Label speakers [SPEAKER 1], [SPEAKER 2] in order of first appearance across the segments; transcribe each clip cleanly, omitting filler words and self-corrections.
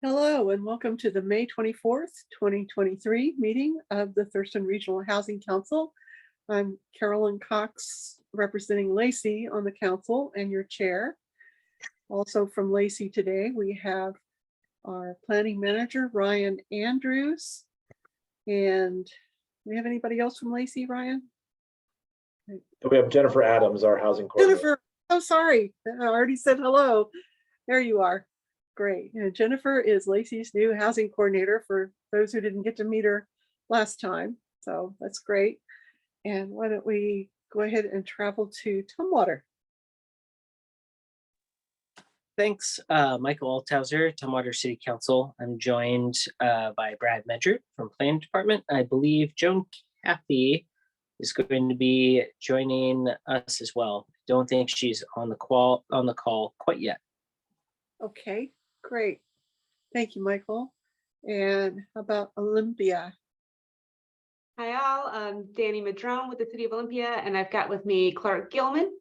[SPEAKER 1] Hello and welcome to the May 24th, 2023 meeting of the Thurston Regional Housing Council. I'm Carolyn Cox, representing Lacey on the council and your chair. Also from Lacey today, we have our planning manager, Ryan Andrews. And we have anybody else from Lacey, Ryan?
[SPEAKER 2] We have Jennifer Adams, our housing coordinator.
[SPEAKER 1] Jennifer, oh, sorry. I already said hello. There you are. Great. And Jennifer is Lacey's new housing coordinator for those who didn't get to meet her last time. So that's great. And why don't we go ahead and travel to Tumwater?
[SPEAKER 3] Thanks, Michael Althauser, Tumwater City Council. I'm joined by Brad Medger from Planning Department. I believe Joan Cathy is going to be joining us as well. Don't think she's on the call quite yet.
[SPEAKER 1] Okay, great. Thank you, Michael. And how about Olympia?
[SPEAKER 4] Hi all, I'm Danny Madrone with the City of Olympia, and I've got with me Clark Gilman,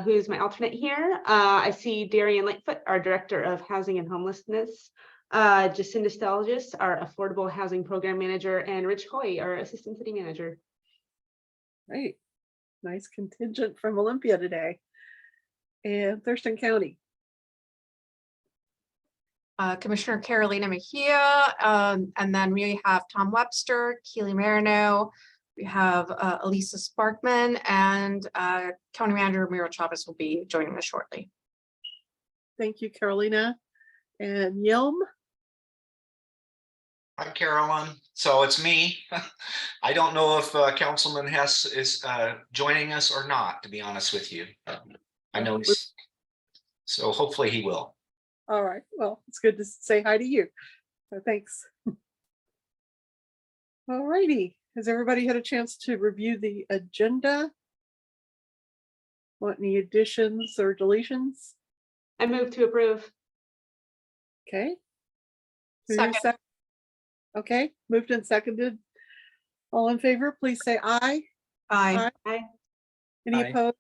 [SPEAKER 4] who's my alternate here. I see Darian Lightfoot, our Director of Housing and Homelessness, Jacinda Stelgis, our Affordable Housing Program Manager, and Rich Hoy, our Assistant City Manager.
[SPEAKER 1] Great. Nice contingent from Olympia today. And Thurston County.
[SPEAKER 5] Commissioner Carolina Mejia, and then we have Tom Webster, Keely Marino, we have Elisa Sparkman, and County Manager Miro Chavez will be joining us shortly.
[SPEAKER 1] Thank you, Carolina. And Yelm.
[SPEAKER 6] Hi, Carolyn. So it's me. I don't know if Councilman Hess is joining us or not, to be honest with you. I know he's, so hopefully he will.
[SPEAKER 1] All right, well, it's good to say hi to you. So thanks. All righty, has everybody had a chance to review the agenda? Want any additions or deletions?
[SPEAKER 4] I move to approve.
[SPEAKER 1] Okay.
[SPEAKER 5] Second.
[SPEAKER 1] Okay, moved and seconded. All in favor, please say aye.
[SPEAKER 5] Aye.
[SPEAKER 4] Aye.
[SPEAKER 1] Any
[SPEAKER 3] Aye.
[SPEAKER 1] opposed?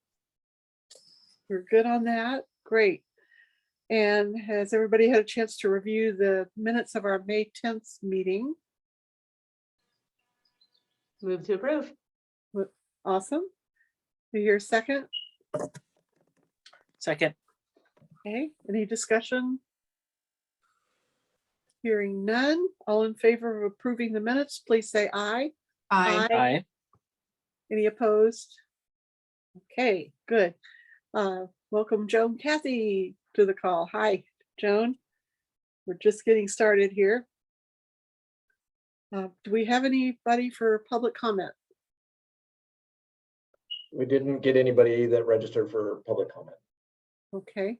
[SPEAKER 1] We're good on that. Great. And has everybody had a chance to review the minutes of our May 10th meeting?
[SPEAKER 4] Move to approve.
[SPEAKER 1] Awesome. Do you hear a second?
[SPEAKER 3] Second.
[SPEAKER 1] Okay, any discussion? Hearing none. All in favor of approving the minutes, please say aye.
[SPEAKER 5] Aye.
[SPEAKER 3] Aye.
[SPEAKER 1] Any opposed? Okay, good. Welcome Joan Cathy to the call. Hi, Joan. We're just getting started here. Do we have anybody for public comment?
[SPEAKER 2] We didn't get anybody that registered for public comment.
[SPEAKER 1] Okay.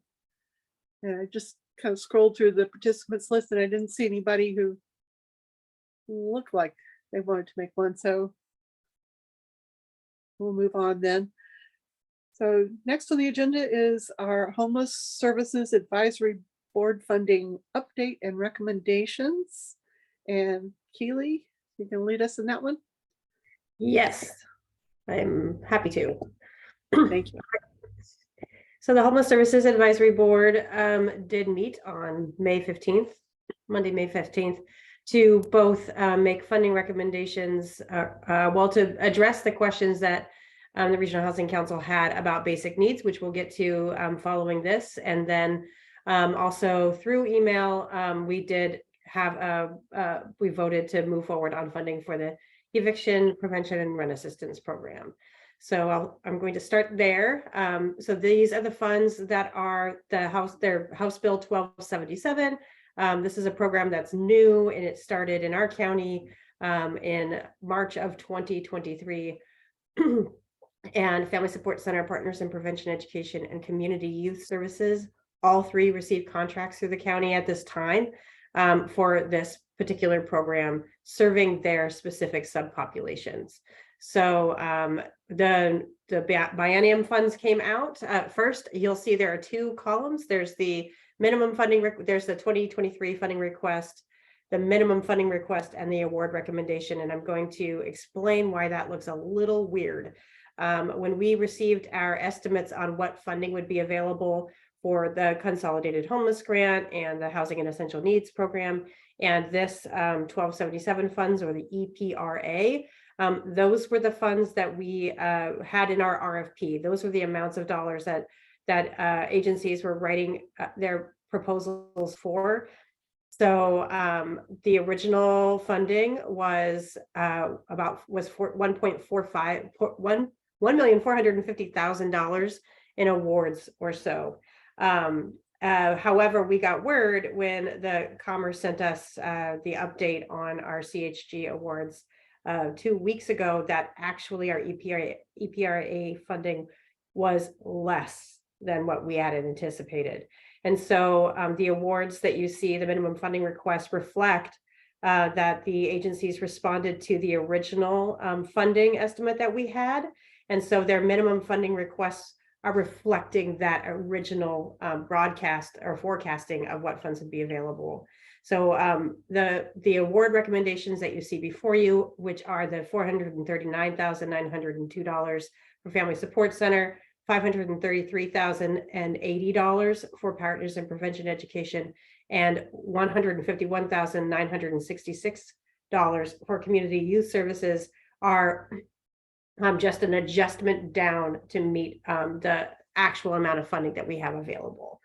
[SPEAKER 1] And I just kind of scrolled through the participants list and I didn't see anybody who looked like they wanted to make one. So we'll move on then. So next on the agenda is our Homeless Services Advisory Board funding update and recommendations. And Keely, you can lead us in that one?
[SPEAKER 7] Yes, I'm happy to.
[SPEAKER 1] Thank you.
[SPEAKER 7] So the Homeless Services Advisory Board did meet on May 15th, Monday, May 15th, to both make funding recommendations, to address the questions that the Regional Housing Council had about basic needs, which we'll get to following this. And then also through email, we did have we voted to move forward on funding for the eviction prevention and rent assistance program. So I'm going to start there. So these are the funds that are they're House Bill 1277. This is a program that's new and it started in our county in March of 2023. And Family Support Center, Partners in Prevention Education, and Community Youth Services, all three received contracts through the county at this time for this particular program, serving their specific subpopulations. So the biennium funds came out. First, you'll see there are two columns. There's the minimum funding, there's the 2023 funding request, the minimum funding request, and the award recommendation. And I'm going to explain why that looks a little weird. When we received our estimates on what funding would be available for the Consolidated Homeless Grant and the Housing and Essential Needs Program. And this 1277 funds, or the EPRA, those were the funds that we had in our RFP. Those were the amounts of dollars that agencies were writing their proposals for. So the original funding was $1,450,000 in awards or so. However, we got word when the Commerce sent us the update on our CHG awards 2 weeks ago that actually our EPRA funding was less than what we had anticipated. And so the awards that you see, the minimum funding requests, reflect that the agencies responded to the original funding estimate that we had. And so their minimum funding requests are reflecting that original broadcast or forecasting of what funds would be available. So the award recommendations that you see before you, which are the $439,902 for Family Support Center, $533,080 for Partners in Prevention Education, and $151,966 for Community Youth Services, are just an adjustment down to meet the actual amount of funding that we have available.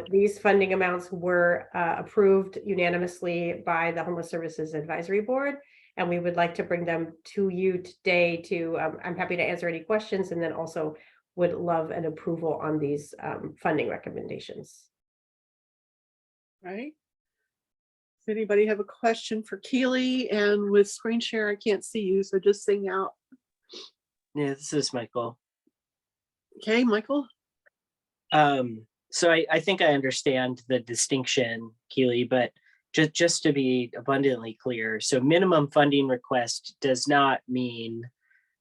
[SPEAKER 7] These funding amounts were approved unanimously by the Homeless Services Advisory Board, and we would like to bring them to you today to, I'm happy to answer any questions, and then also would love an approval on these funding recommendations.
[SPEAKER 1] Right. Does anybody have a question for Keely? And with screen share, I can't see you, so just sing out.
[SPEAKER 3] Yeah, this is Michael.
[SPEAKER 1] Okay, Michael?
[SPEAKER 3] So I think I understand the distinction, Keely, but just to be abundantly clear, so minimum funding request does not mean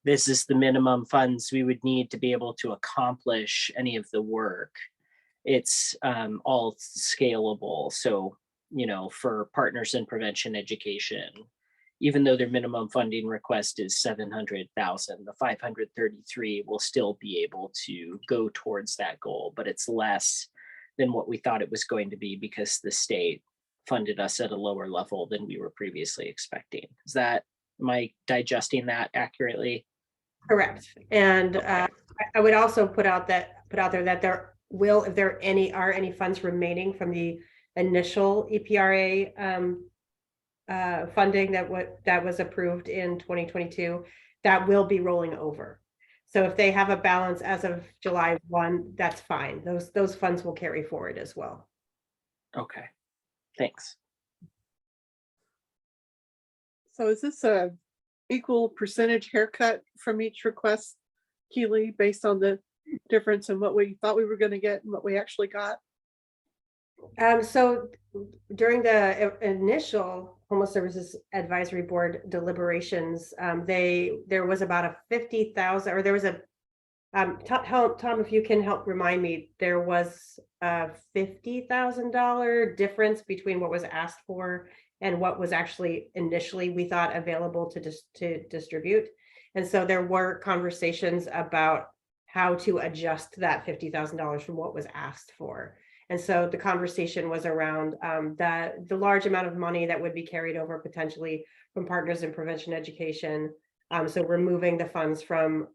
[SPEAKER 3] this is the minimum funds we would need to be able to accomplish any of the work. It's all scalable. So, you know, for Partners in Prevention Education, even though their minimum funding request is 700,000, the 533 will still be able to go towards that goal, but it's less than what we thought it was going to be because the state funded us at a lower level than we were previously expecting. Am I digesting that accurately?
[SPEAKER 7] Correct. And I would also put out there that there will, if there are any funds remaining from the initial EPRA funding that was approved in 2022, that will be rolling over. So if they have a balance as of July 1, that's fine. Those funds will carry forward as well.
[SPEAKER 3] Okay, thanks.
[SPEAKER 1] So is this a equal percentage haircut from each request, Keely, based on the difference in what we thought we were going to get and what we actually got?
[SPEAKER 7] So during the initial Homeless Services Advisory Board deliberations, there was about a 50,000, or there was a Tom, if you can help remind me, there was a $50,000 difference between what was asked for and what was actually initially we thought available to distribute. And so there were conversations about how to adjust that $50,000 from what was asked for. And so the conversation was around the large amount of money that would be carried over potentially from Partners in Prevention Education. So removing the funds from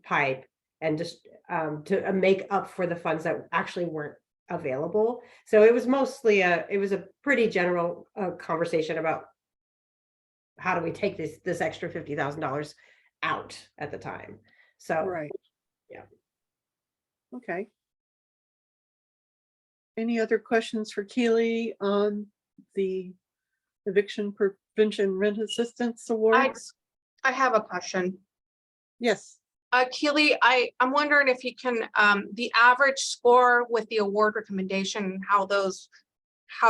[SPEAKER 7] PIPE and just to make up for the funds that actually weren't available. So it was mostly it was a pretty general conversation about how do we take this extra $50,000 out at the time. So
[SPEAKER 1] Right.
[SPEAKER 7] Yeah.
[SPEAKER 1] Okay. Any other questions for Keely on the Eviction Prevention Rent Assistance Awards?
[SPEAKER 5] I have a question.
[SPEAKER 1] Yes.
[SPEAKER 5] Keely, I'm wondering if you can, the average score with the award recommendation, how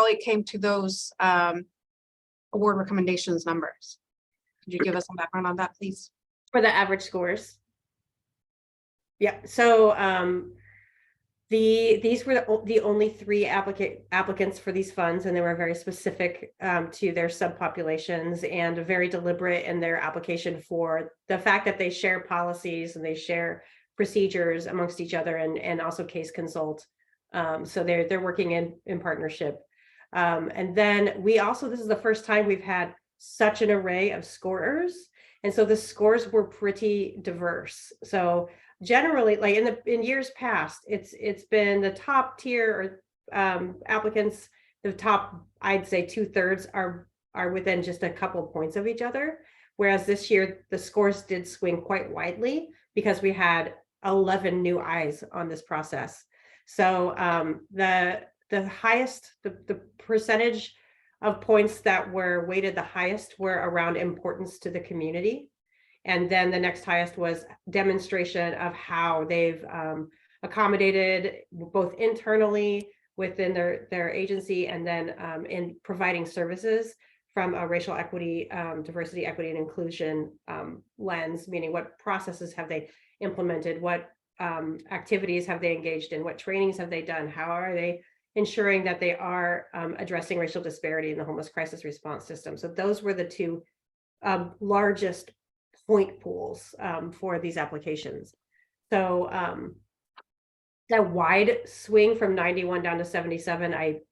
[SPEAKER 5] it came to those award recommendations numbers. Could you give us some background on that, please?
[SPEAKER 7] For the average scores. Yeah, so these were the only 3 applicants for these funds, and they were very specific to their subpopulations and very deliberate in their application for the fact that they share policies and they share procedures amongst each other and also case consult. So they're working in partnership. And then we also, this is the first time we've had such an array of scorers. And so the scores were pretty diverse. So generally, like in years past, it's been the top tier or applicants, the top, I'd say 2/3 are within just a couple points of each other. Whereas this year, the scores did swing quite widely because we had 11 new eyes on this process. So the highest, the percentage of points that were weighted the highest were around importance to the community. And then the next highest was demonstration of how they've accommodated both internally within their agency and then in providing services from a racial equity, diversity, equity, and inclusion lens, meaning what processes have they implemented, what activities have they engaged in, what trainings have they done, how are they ensuring that they are addressing racial disparity in the homeless crisis response system. So those were the two largest point pools for these applications. So that wide swing from 91 down to 77, I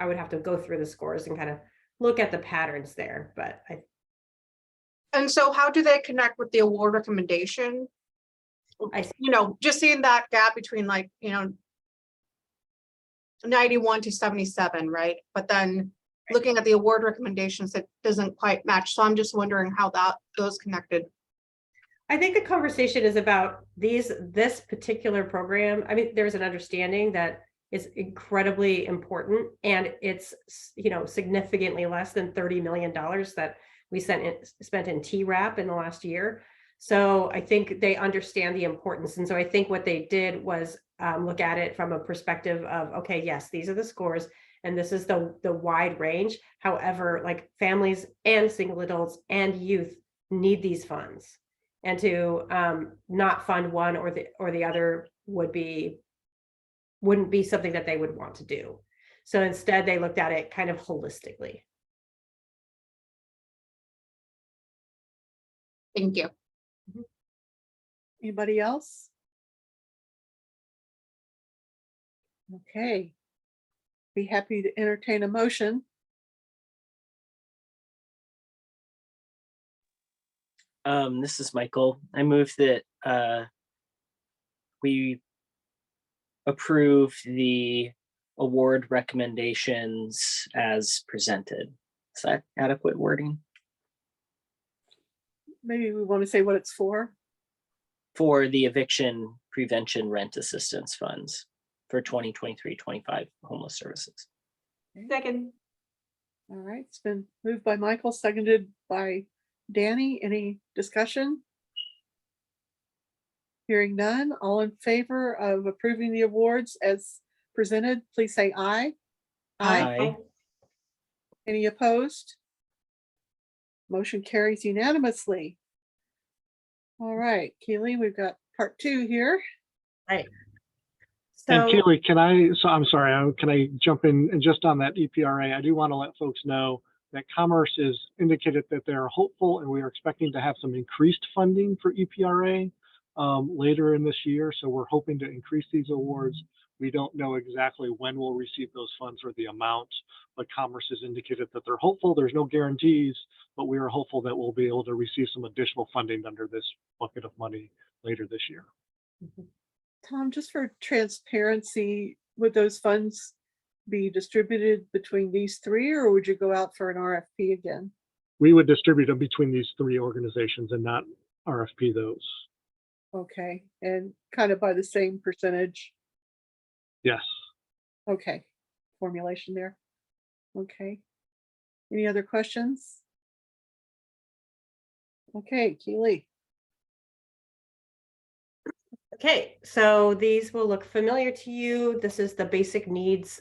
[SPEAKER 7] would have to go through the scores and kind of look at the patterns there, but
[SPEAKER 5] And so how do they connect with the award recommendation? Just seeing that gap between 91 to 77, right? But then looking at the award recommendations, it doesn't quite match. So I'm just wondering how those connected.
[SPEAKER 7] I think the conversation is about this particular program. I mean, there's an understanding that is incredibly important, and it's significantly less than $30 million that we spent in TRAP in the last year. So I think they understand the importance, and so I think what they did was look at it from a perspective of, okay, yes, these are the scores, and this is the wide range. However, like families and single adults and youth need these funds. And to not fund one or the other wouldn't be something that they would want to do. So instead, they looked at it kind of holistically.
[SPEAKER 5] Thank you.
[SPEAKER 1] Anybody else? Okay. Be happy to entertain a motion.
[SPEAKER 3] This is Michael. I move that we approve the award recommendations as presented. Is that adequate wording?
[SPEAKER 1] Maybe we want to say what it's for.
[SPEAKER 3] For the eviction prevention rent assistance funds for 2023-25 homeless services.
[SPEAKER 4] Second.
[SPEAKER 1] All right, it's been moved by Michael, seconded by Danny. Any discussion? Hearing none, all in favor of approving the awards as presented, please say aye.
[SPEAKER 3] Aye.
[SPEAKER 1] Any opposed? Motion carries unanimously. All right, Keely, we've got part 2 here.
[SPEAKER 7] Right.
[SPEAKER 8] And
[SPEAKER 7] So
[SPEAKER 8] Keely, I'm sorry, can I jump in and just on that EPRA, I do want to let folks know that Commerce has indicated that they're hopeful and we are expecting to have some increased funding for EPRA later in this year. So we're hoping to increase these awards. We don't know exactly when we'll receive those funds or the amount, but Commerce has indicated that they're hopeful. There's no guarantees, but we are hopeful that we'll be able to receive some additional funding under this bucket of money later this year.
[SPEAKER 1] Tom, just for transparency, would those funds be distributed between these 3, or would you go out for an RFP again?
[SPEAKER 8] We would distribute them between these 3 organizations and not RFP those.
[SPEAKER 1] Okay, and kind of by the same percentage.
[SPEAKER 8] Yes.
[SPEAKER 1] Okay, formulation there. Okay. Any other questions? Okay, Keely.
[SPEAKER 7] okay, so these will look familiar to you. This is the basic needs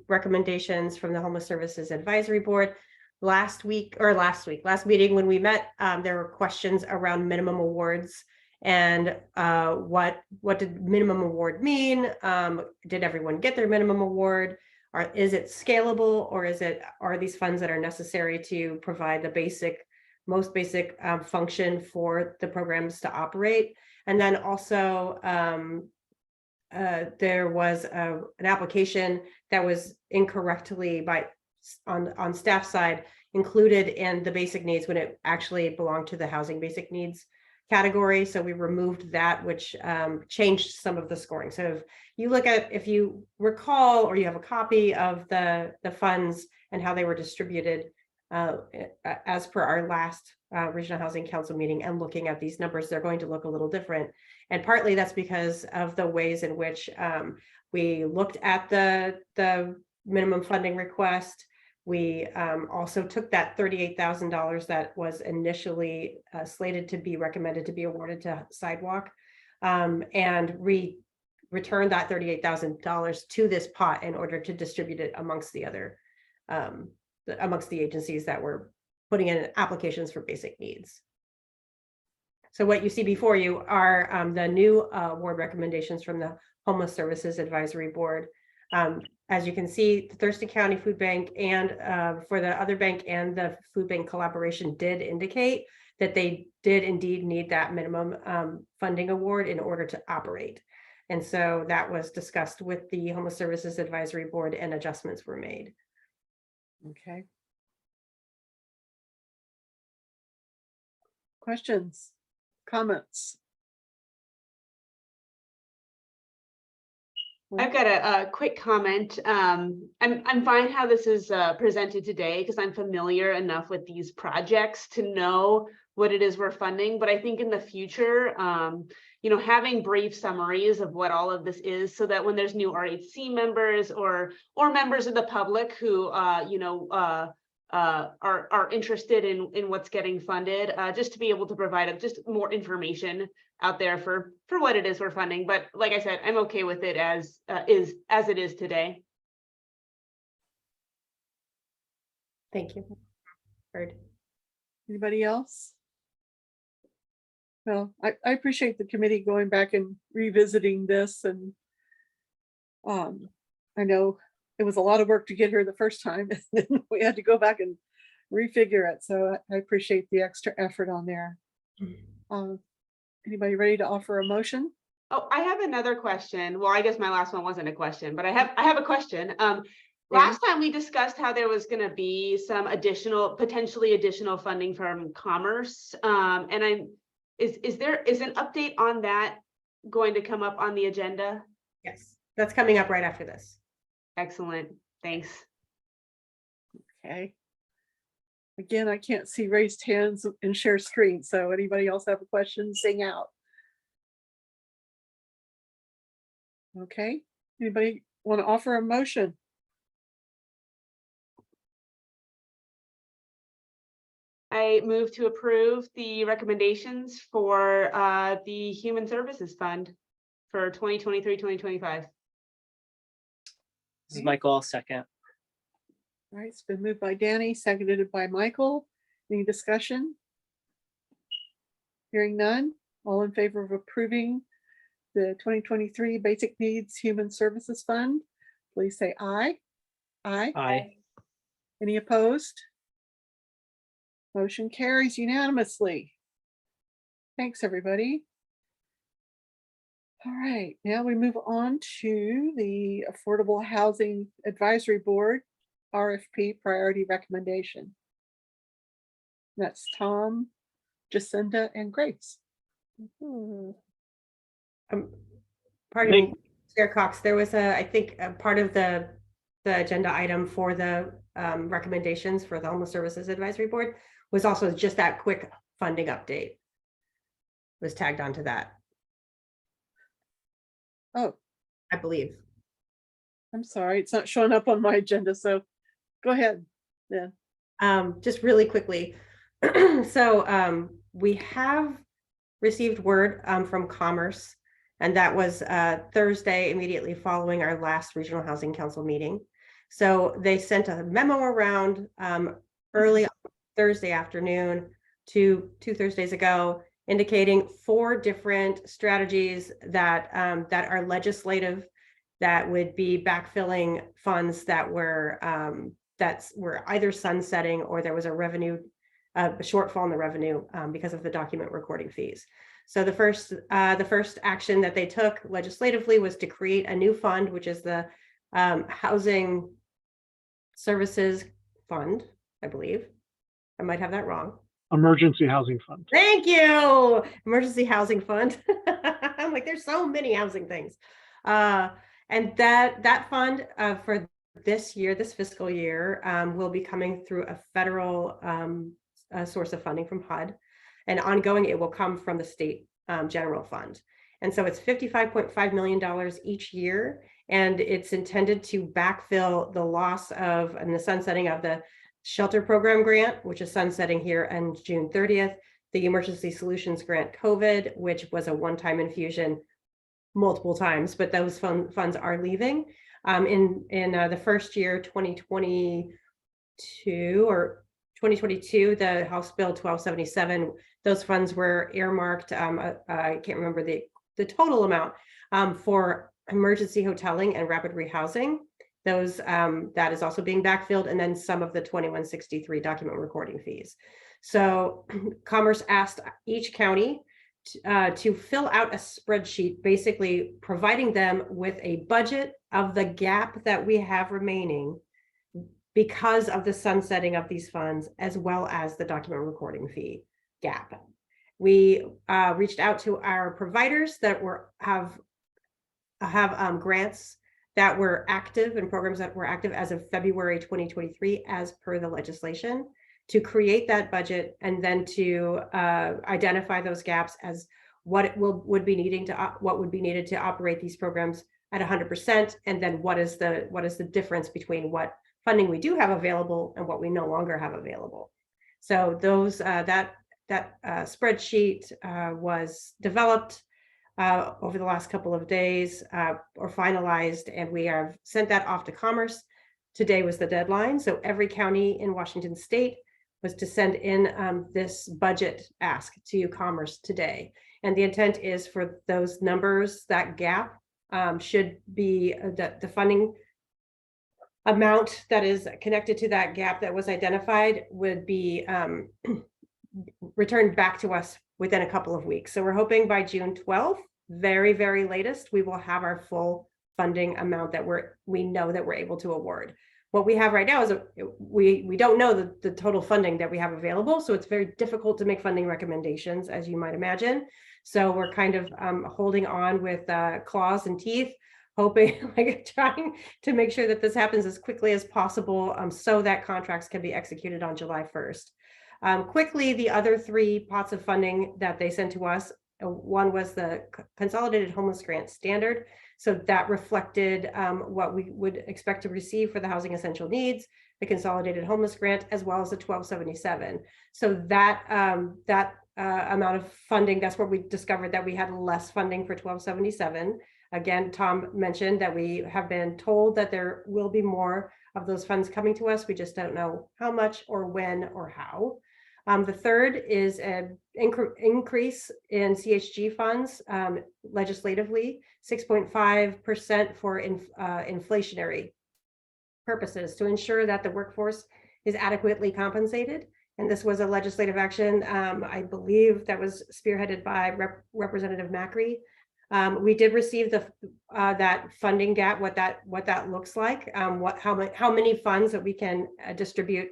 [SPEAKER 7] recommendations from the Homeless Services Advisory Board. Last meeting when we met, there were questions around minimum awards and what did minimum award mean? Did everyone get their minimum award? Or is it scalable, or are these funds that are necessary to provide the most basic function for the programs to operate? And then also there was an application that was incorrectly on staff side included in the basic needs when it actually belonged to the housing basic needs category. So we removed that, which changed some of the scoring. So if you recall, or you have a copy of the funds and how they were distributed as per our last Regional Housing Council meeting, and looking at these numbers, they're going to look a little different. And partly that's because of the ways in which we looked at the minimum funding request. We also took that $38,000 that was initially slated to be recommended to be awarded to sidewalk and returned that $38,000 to this pot in order to distribute it amongst the other amongst the agencies that were putting in applications for basic needs. So what you see before you are the new award recommendations from the Homeless Services Advisory Board. As you can see, the Thurston County Food Bank and for the other bank and the food bank collaboration did indicate that they did indeed need that minimum funding award in order to operate. And so that was discussed with the Homeless Services Advisory Board and adjustments were made.
[SPEAKER 1] Okay. Questions, comments?
[SPEAKER 4] I've got a quick comment. I'm fine how this is presented today because I'm familiar enough with these projects to know what it is we're funding. But I think in the future, you know, having brief summaries of what all of this is, so that when there's new RHC members or members of the public who you know are interested in what's getting funded, just to be able to provide just more information out there for what it is we're funding. But like I said, I'm okay with it as it is today.
[SPEAKER 7] Thank you. Heard.
[SPEAKER 1] Anybody else? Well, I appreciate the committee going back and revisiting this, and I know it was a lot of work to get here the first time, and then we had to go back and refigure it. So I appreciate the extra effort on there. Anybody ready to offer a motion?
[SPEAKER 4] Oh, I have another question. Well, I guess my last one wasn't a question, but I have a question. Last time we discussed how there was going to be some potentially additional funding from Commerce, and is an update on that going to come up on the agenda?
[SPEAKER 7] Yes, that's coming up right after this.
[SPEAKER 4] Excellent. Thanks.
[SPEAKER 1] Okay. Again, I can't see raised hands and share screen. So anybody else have a question, sing out. Okay. Anybody want to offer a motion?
[SPEAKER 4] I move to approve the recommendations for the Human Services Fund for 2023-2025.
[SPEAKER 3] This is Michael, I'll second.
[SPEAKER 1] All right, it's been moved by Danny, seconded by Michael. Any discussion? Hearing none. All in favor of approving the 2023 Basic Needs Human Services Fund, please say aye. Aye.
[SPEAKER 3] Aye.
[SPEAKER 1] Any opposed? Motion carries unanimously. Thanks, everybody. All right, now we move on to the Affordable Housing Advisory Board RFP priority recommendation. That's Tom, Jacinda, and Grace.
[SPEAKER 7] Pardon me, Chair Cox, there was I think a part of the agenda item for the recommendations for the Homeless Services Advisory Board was also just that quick funding update was tagged onto that.
[SPEAKER 1] Oh,
[SPEAKER 7] I believe.
[SPEAKER 1] I'm sorry, it's not showing up on my agenda, so go ahead then.
[SPEAKER 7] Just really quickly. So we have received word from Commerce, and that was Thursday, immediately following our last Regional Housing Council meeting. So they sent a memo around early Thursday afternoon to 2 Thursdays ago, indicating 4 different strategies that are legislative, that would be backfilling funds that were either sunsetting or there was a revenue a shortfall in the revenue because of the document recording fees. So the first action that they took legislatively was to create a new fund, which is the Housing Services Fund, I believe. I might have that wrong.
[SPEAKER 8] Emergency Housing Fund.
[SPEAKER 7] Thank you. Emergency Housing Fund. I'm like, there's so many housing things. And that fund for this year, this fiscal year, will be coming through a federal source of funding from HUD. And ongoing, it will come from the state general fund. And so it's $55.5 million each year. And it's intended to backfill the loss of and the sunsetting of the Shelter Program Grant, which is sunsetting here on June 30th, the Emergency Solutions Grant COVID, which was a one-time infusion multiple times, but those funds are leaving. In the first year, 2022 or 2022, the House Bill 1277, those funds were earmarked. I can't remember the total amount for emergency hoteling and rapid rehousing. Those that is also being backfilled, and then some of the 2163 document recording fees. So Commerce asked each county to fill out a spreadsheet, basically providing them with a budget of the gap that we have remaining because of the sunsetting of these funds, as well as the document recording fee gap. We reached out to our providers that have grants that were active and programs that were active as of February 2023, as per the legislation, to create that budget and then to identify those gaps as what would be needed to operate these programs at 100%, and then what is the difference between what funding we do have available and what we no longer have available. So those that spreadsheet was developed over the last couple of days or finalized, and we have sent that off to Commerce. Today was the deadline. So every county in Washington State was to send in this budget ask to Commerce today. And the intent is for those numbers, that gap should be the funding amount that is connected to that gap that was identified would be returned back to us within a couple of weeks. So we're hoping by June 12th, very, very latest, we will have our full funding amount that we know that we're able to award. What we have right now is we don't know the total funding that we have available. So it's very difficult to make funding recommendations, as you might imagine. So we're kind of holding on with claws and teeth, hoping, like trying to make sure that this happens as quickly as possible so that contracts can be executed on July 1st. Quickly, the other three pots of funding that they sent to us, one was the Consolidated Homeless Grant Standard. So that reflected what we would expect to receive for the housing essential needs, the Consolidated Homeless Grant, as well as the 1277. So that amount of funding, that's where we discovered that we had less funding for 1277. Again, Tom mentioned that we have been told that there will be more of those funds coming to us. We just don't know how much or when or how. The third is an increase in CHG funds legislatively, 6.5% for inflationary purposes to ensure that the workforce is adequately compensated. And this was a legislative action, I believe, that was spearheaded by Representative Macri. We did receive that funding gap, what that looks like, how many funds that we can distribute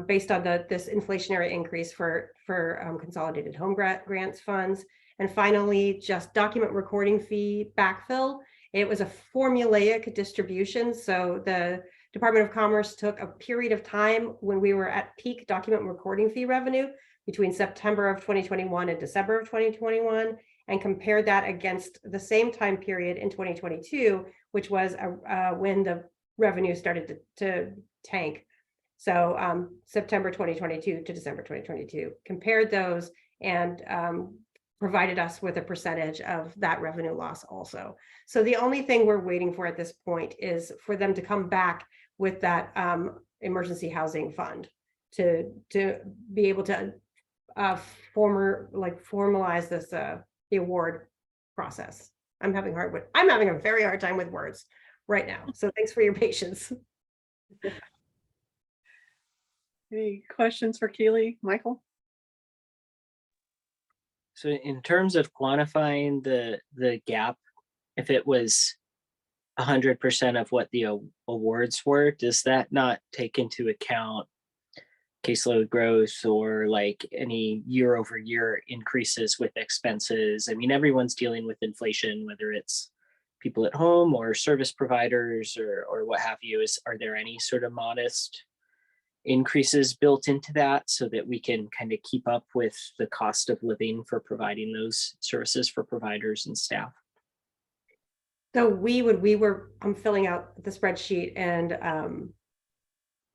[SPEAKER 7] based on this inflationary increase for consolidated home grants funds. And finally, just document recording fee backfill. It was a formulaic distribution. So the Department of Commerce took a period of time when we were at peak document recording fee revenue between September of 2021 and December of 2021, and compared that against the same time period in 2022, which was when the revenue started to tank. So September 2022 to December 2022, compared those and provided us with a percentage of that revenue loss also. So the only thing we're waiting for at this point is for them to come back with that emergency housing fund to be able to formalize this the award process. I'm having a very hard time with words right now. So thanks for your patience.
[SPEAKER 1] Any questions for Keely, Michael?
[SPEAKER 3] So in terms of quantifying the gap, if it was 100% of what the awards were, does that not take into account caseload growth or like any year over year increases with expenses? I mean, everyone's dealing with inflation, whether it's people at home or service providers or what have you. Are there any sort of modest increases built into that so that we can kind of keep up with the cost of living for providing those services for providers and staff?
[SPEAKER 7] So I'm filling out the spreadsheet, and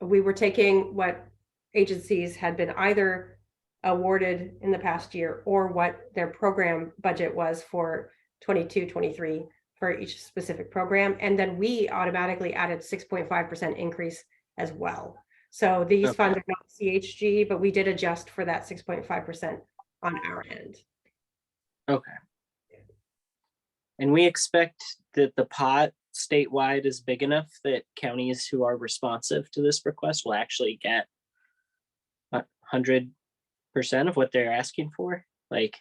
[SPEAKER 7] we were taking what agencies had been either awarded in the past year or what their program budget was for 22, 23 for each specific program. And then we automatically added 6.5% increase as well. So these
[SPEAKER 3] Okay.
[SPEAKER 7] funds are not CHG, but we did adjust for that 6.5% on our end.
[SPEAKER 3] Okay. And we expect that the pot statewide is big enough that counties who are responsive to this request will actually get 100% of what they're asking for. Like,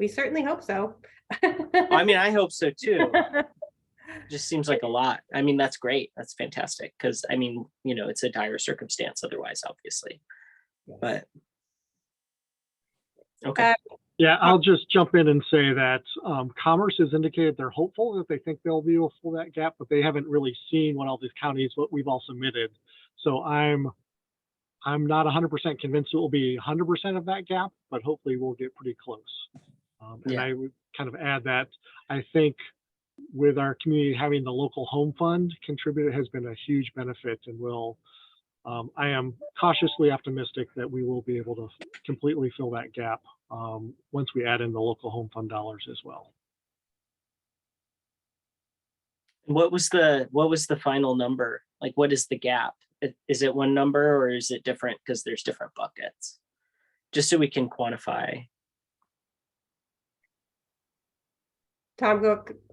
[SPEAKER 7] We certainly hope so.
[SPEAKER 3] I mean, I hope so too. Just seems like a lot. I mean, that's great. That's fantastic. Because I mean, you know, it's a dire circumstance otherwise, obviously. But okay.
[SPEAKER 8] Yeah, I'll just jump in and say that Commerce has indicated they're hopeful that they think they'll be able to fill that gap, but they haven't really seen what all these counties, what we've all submitted. So I'm not 100% convinced it will be 100% of that gap, but hopefully we'll get pretty close. And
[SPEAKER 3] Yeah.
[SPEAKER 8] I would kind of add that I think with our community having the local home fund contributed has been a huge benefit, and I am cautiously optimistic that we will be able to completely fill that gap once we add in the local home fund dollars as well.
[SPEAKER 3] What was the final number? Like, what is the gap? Is it one number or is it different because there's different buckets? Just so we can quantify.
[SPEAKER 7] Tom,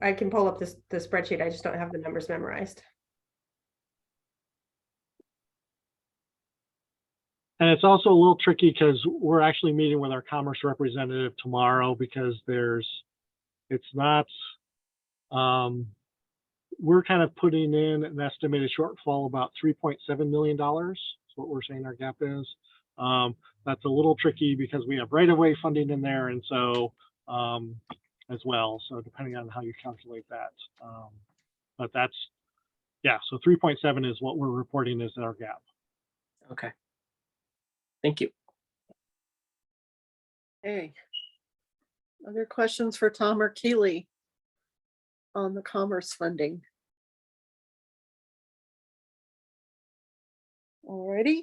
[SPEAKER 7] I can pull up the spreadsheet. I just don't have the numbers memorized.
[SPEAKER 8] And it's also a little tricky because we're actually meeting with our Commerce representative tomorrow because we're kind of putting in an estimated shortfall about $3.7 million. That's what we're saying our gap is. That's a little tricky because we have right-of-way funding in there, and so as well. So depending on how you calculate that, but so 3.7 is what we're reporting as our gap.
[SPEAKER 3] Okay. Thank you.
[SPEAKER 1] Hey. Other questions for Tom or Keely on the Commerce funding? Alrighty,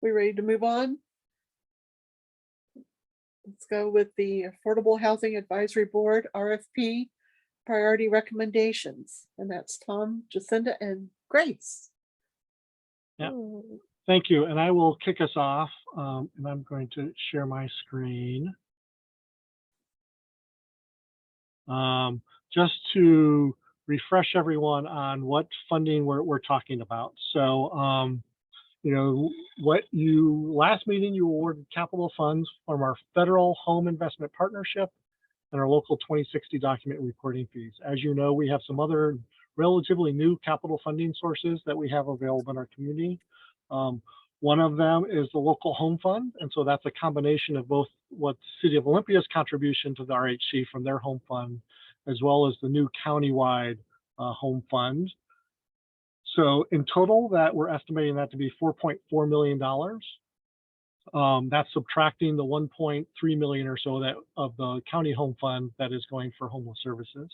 [SPEAKER 1] we ready to move on? Let's go with the Affordable Housing Advisory Board, RFP, priority recommendations. And that's Tom, Jacinda, and Grace.
[SPEAKER 8] Yep. Thank you. And I will kick us off. And I'm going to share my screen. Just to refresh everyone on what funding we're talking about. So, you know, last meeting you awarded capital funds from our Federal Home Investment Partnership and our local 2060 document reporting fees. As you know, we have some other relatively new capital funding sources that we have available in our community. One of them is the local home fund. And so that's a combination of both what City of Olympia's contribution to the RHC from their home fund, as well as the new countywide home fund. So in total, that we're estimating that to be $4.4 million. That's subtracting the 1.3 million or so that of the county home fund that is going for homeless services.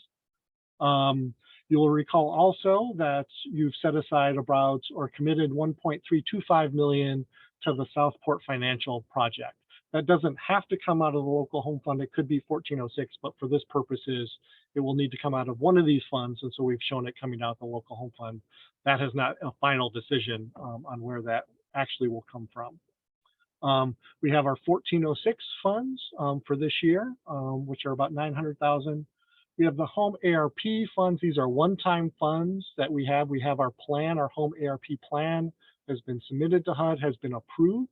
[SPEAKER 8] You will recall also that you've set aside about or committed 1.325 million to the Southport Financial Project. That doesn't have to come out of the local home fund. It could be 1406, but for this purposes, it will need to come out of one of these funds. And so we've shown it coming out of the local home fund. That is not a final decision on where that actually will come from. We have our 1406 funds for this year, which are about 900,000. We have the home ARP funds. These are one-time funds that we have. We have our plan, our home ARP plan has been submitted to HUD, has been approved.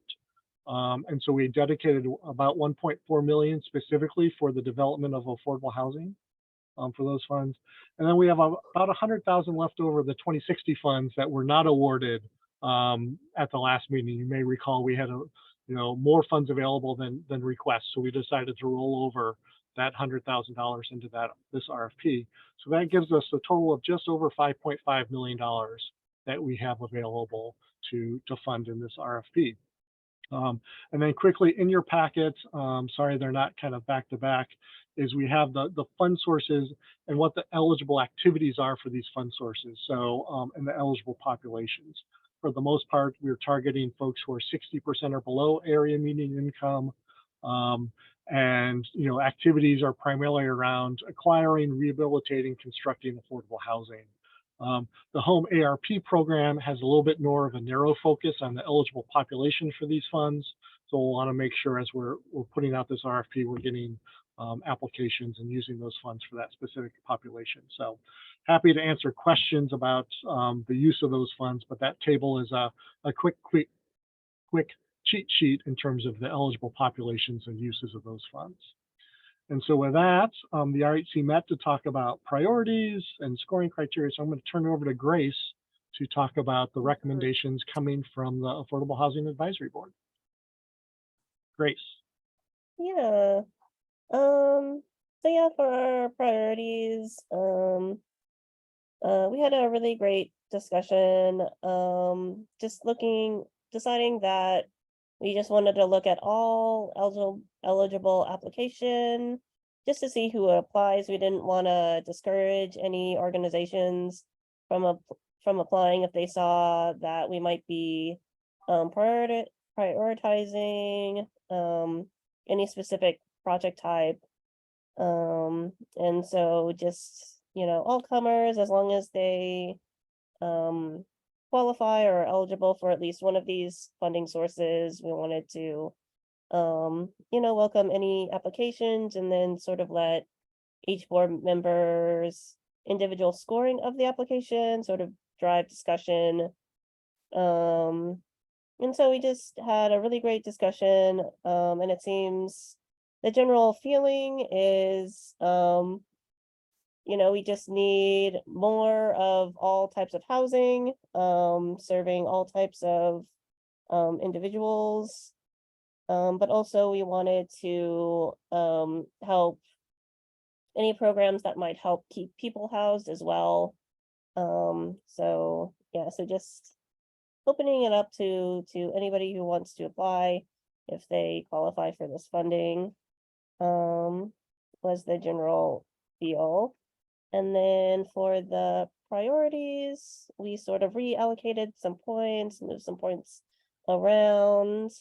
[SPEAKER 8] And so we dedicated about 1.4 million specifically for the development of affordable housing for those funds. And then we have about 100,000 left over the 2060 funds that were not awarded at the last meeting. You may recall we had more funds available than requests, so we decided to roll over that $100,000 into this RFP. So that gives us a total of just over $5.5 million that we have available to fund in this RFP. And then quickly in your packets, sorry they're not kind of back to back, is we have the fund sources and what the eligible activities are for these fund sources. So and the eligible populations. For the most part, we're targeting folks who are 60% or below area median income. And activities are primarily around acquiring, rehabilitating, constructing affordable housing. The Home ARP program has a little bit more of a narrow focus on the eligible population for these funds. So we'll want to make sure as we're putting out this RFP, we're getting applications and using those funds for that specific population. So happy to answer questions about the use of those funds, but that table is a quick cheat sheet in terms of the eligible populations and uses of those funds. And so with that, the RHC met to talk about priorities and scoring criteria. So I'm going to turn it over to Grace to talk about the recommendations coming from the Affordable Housing Advisory Board. Grace.
[SPEAKER 9] Yeah. So yeah, for our priorities, we had a really great discussion. Deciding that we just wanted to look at all eligible application just to see who applies. We didn't want to discourage any organizations from applying if they saw that we might be prioritizing any specific project type. And so just, all comers, as long as they qualify or are eligible for at least one of these funding sources, we wanted to, welcome any applications and then sort of let each board member's individual scoring of the application sort of drive discussion. And so we just had a really great discussion, and it seems the general feeling is, we just need more of all types of housing, serving all types of individuals. But also we wanted to help any programs that might help keep people housed as well. So yeah, so just opening it up to anybody who wants to apply if they qualify for this funding was the general feel. And then for the priorities, we sort of reallocated some points, moved some points around.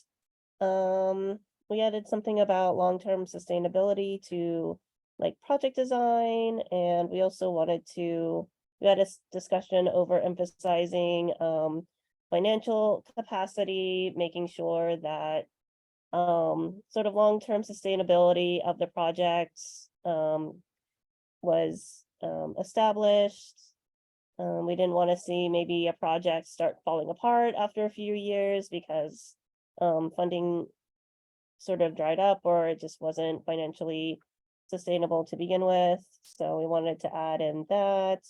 [SPEAKER 9] We added something about long-term sustainability to like project design, and we also we had a discussion over emphasizing financial capacity, making sure that sort of long-term sustainability of the projects was established. We didn't want to see maybe a project start falling apart after a few years because funding sort of dried up or it just wasn't financially sustainable to begin with. So we wanted to add in that.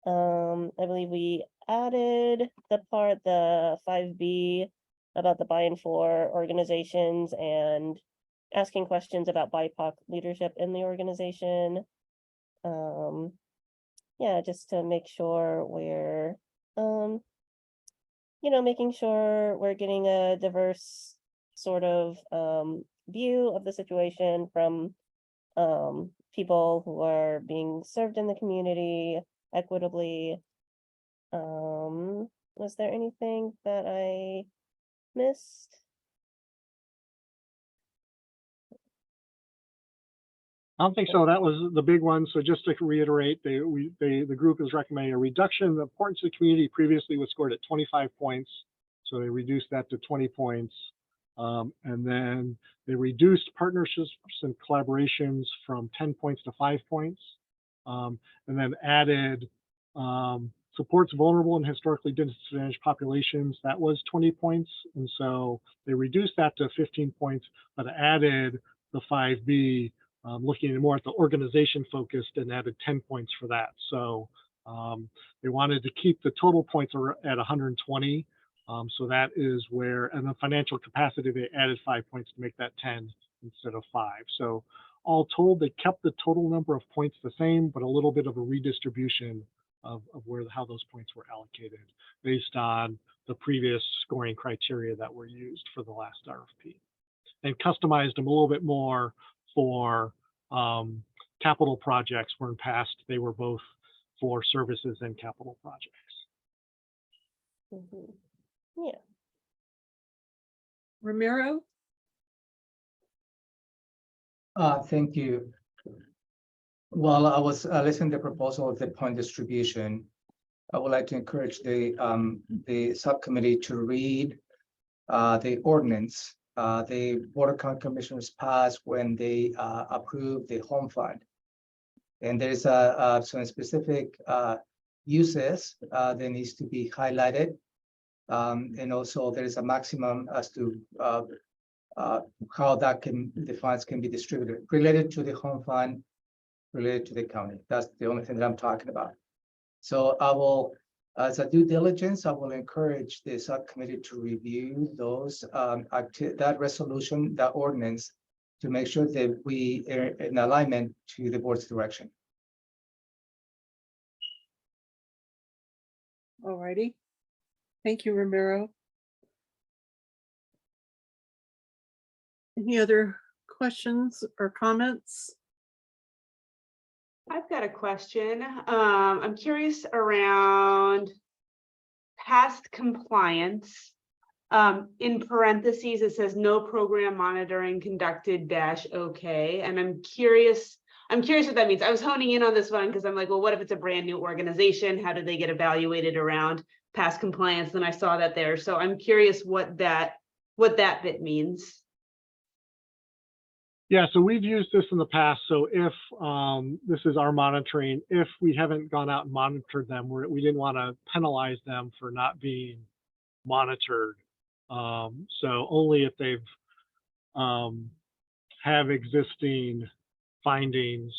[SPEAKER 9] I believe we added the 5B about the buy-in for organizations and asking questions about BIPOC leadership in the organization. Yeah, just to make sure we're, making sure we're getting a diverse sort of view of the situation from people who are being served in the community equitably. Was there anything that I missed?
[SPEAKER 8] I don't think so. That was the big one. So just to reiterate, the group is recommending a reduction in the importance of the community. Previously was scored at 25 points. So they reduced that to 20 points. And then they reduced partnerships and collaborations from 10 points to 5 points. And then added supports vulnerable and historically disadvantaged populations. That was 20 points. And so they reduced that to 15 points, but added the 5B, looking more at the organization focused, and added 10 points for that. So they wanted to keep the total points at 120. So that is where, and the financial capacity, they added 5 points to make that 10 instead of 5. So all told, they kept the total number of points the same, but a little bit of a redistribution of how those points were allocated based on the previous scoring criteria that were used for the last RFP, and customized them a little bit more for capital projects, where in past they were both for services and capital projects.
[SPEAKER 9] Mhm. Yeah.
[SPEAKER 1] Ramiro?
[SPEAKER 10] Thank you. While I was listening to the proposal of the point distribution, I would like to encourage the subcommittee to read the ordinance the Board of County Commissioners passed when they approved the home fund. And there's some specific uses that needs to be highlighted. And also there is a maximum as to how the funds can be distributed related to the home fund, related to the county. That's the only thing that I'm talking about. So I will, as a due diligence, I will encourage the subcommittee to review those that resolution, that ordinance, to make sure that we are in alignment to the board's direction.
[SPEAKER 1] All righty. Thank you, Ramiro. Any other questions or comments?
[SPEAKER 4] I've got a question. I'm curious around past compliance. In parentheses, it says no program monitoring conducted - okay. And I'm curious what that means. I was honing in on this one because I'm like, well, what if it's a brand new organization? How do they get evaluated around past compliance? Then I saw that there. So I'm curious what that bit means.
[SPEAKER 8] Yeah, so we've used this in the past. So if this is our monitoring, if we haven't gone out and monitored them, we didn't want to penalize them for not being monitored. So only if they've have existing findings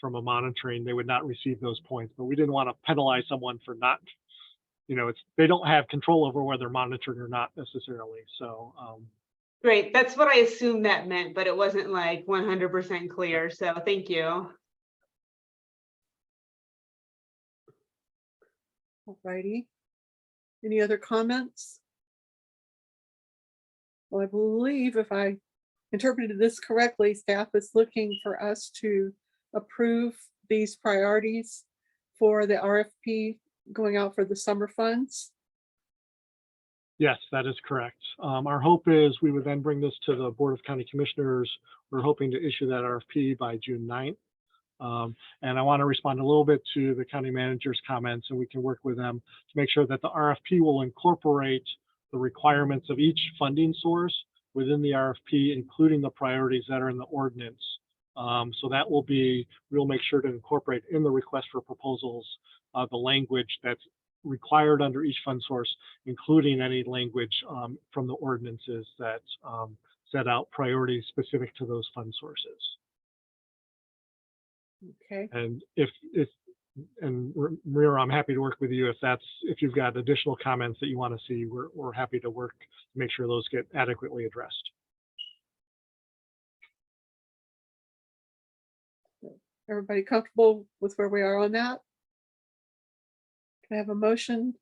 [SPEAKER 8] from a monitoring, they would not receive those points. But we didn't want to penalize someone for not, they don't have control over whether they're monitored or not necessarily. So
[SPEAKER 4] Great, that's what I assumed that meant, but it wasn't like 100% clear. So thank you.
[SPEAKER 1] All righty. Any other comments? Well, I believe if I interpreted this correctly, staff is looking for us to approve these priorities for the RFP going out for the summer funds.
[SPEAKER 8] yes, that is correct. Our hope is we would then bring this to the Board of County Commissioners. We're hoping to issue that RFP by June 9th. And I want to respond a little bit to the county manager's comments, and we can work with them to make sure that the RFP will incorporate the requirements of each funding source within the RFP, including the priorities that are in the ordinance. So that will be, we'll make sure to incorporate in the request for proposals the language that's required under each fund source, including any language from the ordinances that set out priorities specific to those fund sources.
[SPEAKER 1] Okay.
[SPEAKER 8] And Ramiro, I'm happy to work with you if you've got additional comments that you want to see. We're happy to work to make sure those get adequately addressed.
[SPEAKER 1] Everybody comfortable with where we are on that? Can I have a motion?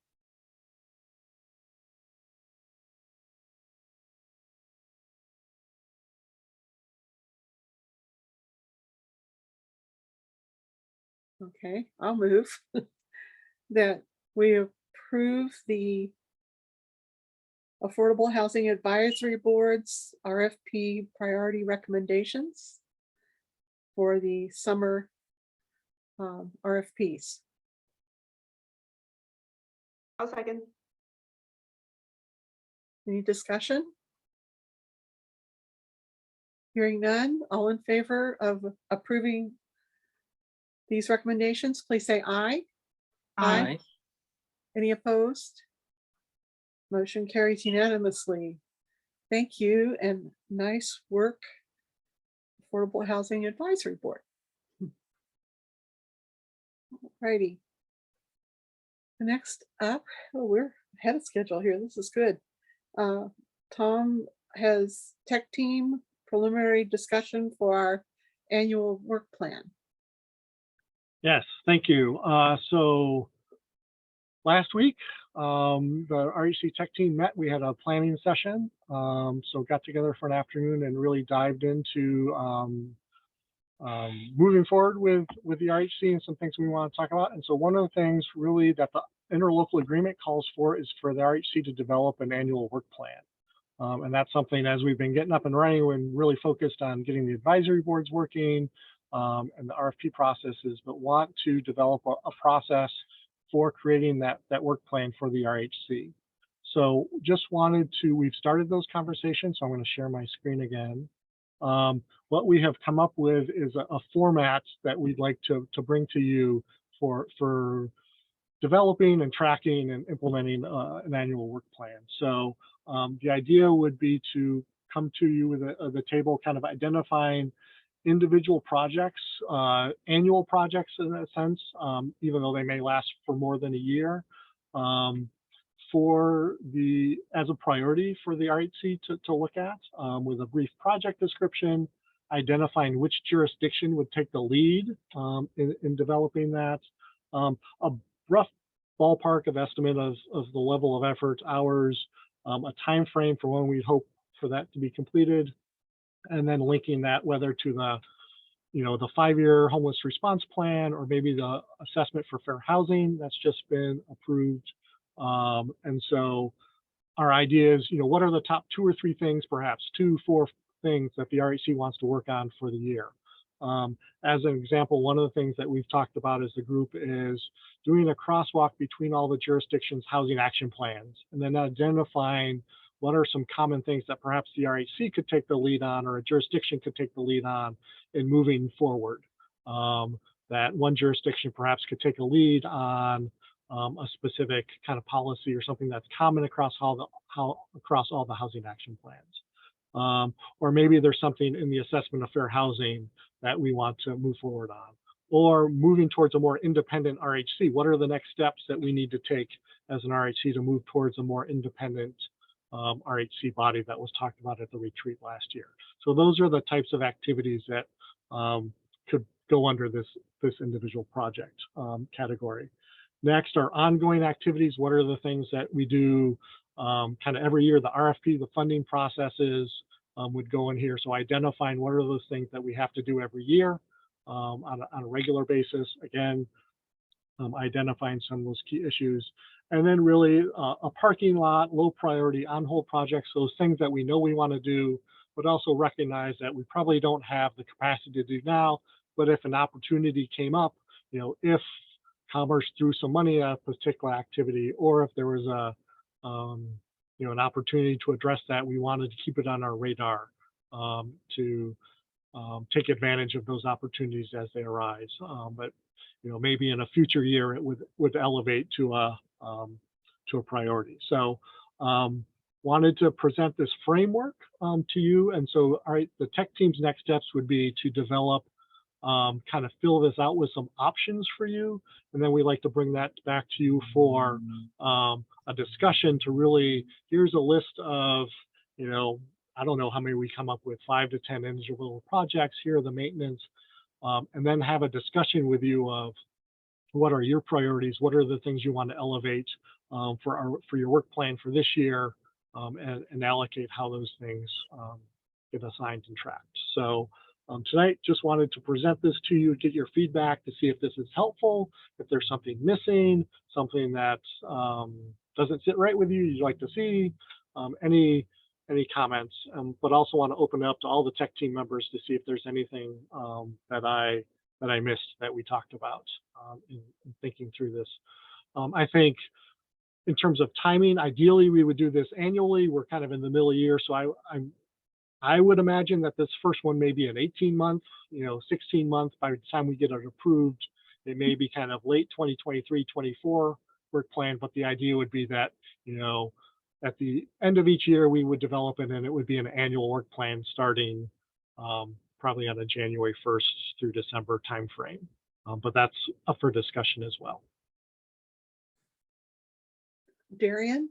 [SPEAKER 1] Okay, I'll move that we approve the Affordable Housing Advisory Board's RFP priority recommendations for the summer RFPs.
[SPEAKER 4] I'll second.
[SPEAKER 1] Any discussion? Hearing none, all in favor of approving these recommendations, please say aye.
[SPEAKER 3] Aye.
[SPEAKER 1] Any opposed? Motion carries unanimously. Thank you and nice work, Affordable Housing Advisory Board. Righty. Next up, oh, we're ahead of schedule here. This is good. Tom has tech team preliminary discussion for our annual work plan.
[SPEAKER 8] Yes, thank you. So last week, the REC Tech team met. We had a planning session. So got together for an afternoon and really dived into moving forward with the RHC and some things we want to talk about. And so one of the things really that the interlocal agreement calls for is for the RHC to develop an annual work plan. And that's something, as we've been getting up and running, we're really focused on getting the advisory boards working and the RFP processes, but want to develop a process for creating that work plan for the RHC. So just wanted to, we've started those conversations, so I'm going to share my screen again. What we have come up with is a format that we'd like to bring to you for developing and tracking and implementing an annual work plan. So the idea would be to come to you with the table kind of identifying individual projects, annual projects in a sense, even though they may last for more than a year, as a priority for the RHC to look at, with a brief project description, identifying which jurisdiction would take the lead in developing that, a rough ballpark of estimate of the level of effort, hours, a time frame for when we hope for that to be completed, and then linking that whether to the the 5-year homeless response plan or maybe the assessment for fair housing that's just been approved. And so our idea is, what are the top 2 or 3 things, perhaps 2, 4 things that the RHC wants to work on for the year. As an example, one of the things that we've talked about as the group is doing a crosswalk between all the jurisdictions' housing action plans, and then identifying what are some common things that perhaps the RHC could take the lead on or a jurisdiction could take the lead on in moving forward. That one jurisdiction perhaps could take a lead on a specific kind of policy or something that's common across across all the housing action plans. Or maybe there's something in the assessment of fair housing that we want to move forward on. Or moving towards a more independent RHC. What are the next steps that we need to take as an RHC to move towards a more independent RHC body that was talked about at the retreat last year? So those are the types of activities that could go under this individual project category. Next are ongoing activities. What are the things that we do kind of every year? The RFP, the funding processes would go in here. So identifying what are those things that we have to do every year on a regular basis. Again, identifying some of those key issues. And then really a parking lot, low priority on hold projects, those things that we know we want to do, but also recognize that we probably don't have the capacity to do now. But if an opportunity came up, if Commerce threw some money at a particular activity, or if there was an opportunity to address that, we wanted to keep it on our radar to take advantage of those opportunities as they arise. But maybe in a future year it would elevate to a priority. So wanted to present this framework to you. And so, all right, the tech team's next steps would be to develop, kind of fill this out with some options for you. And then we like to bring that back to you for a discussion to really, here's a list of, I don't know how many we come up with, 5 to 10 individual projects. Here are the maintenance, and then have a discussion with you of what are your priorities, what are the things you want to elevate for your work plan for this year, and allocate how those things get assigned and tracked. So tonight, just wanted to present this to you, get your feedback to see if this is helpful, if there's something missing, something that doesn't sit right with you'd like to see, any comments, but also want to open it up to all the tech team members to see if there's anything that I missed that we talked about in thinking through this. I think in terms of timing, ideally we would do this annually. We're kind of in the middle of the year, so I would imagine that this first one may be an 18-month, 16 months. By the time we get it approved, it may be kind of late 2023, 24 work plan, but the idea would be that, you know, at the end of each year, we would develop it and it would be an annual work plan starting probably on a January 1st through December timeframe. But that's up for discussion as well.
[SPEAKER 1] Darian?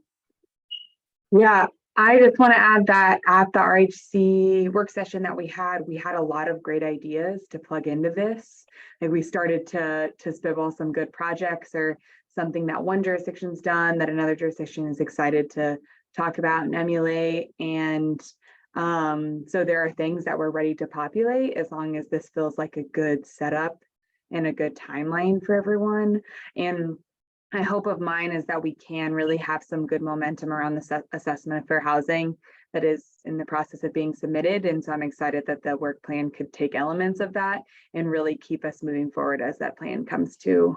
[SPEAKER 11] Yeah, I just want to add that at the RHC work session that we had a lot of great ideas to plug into this. Like we started to spitball some good projects or something that one jurisdiction's done that another jurisdiction is excited to talk about and emulate. And so there are things that we're ready to populate as long as this feels like a good setup and a good timeline for everyone. And I hope of mine is that we can really have some good momentum around the assessment of fair housing that is in the process of being submitted. And so I'm excited that the work plan could take elements of that and really keep us moving forward as that plan comes to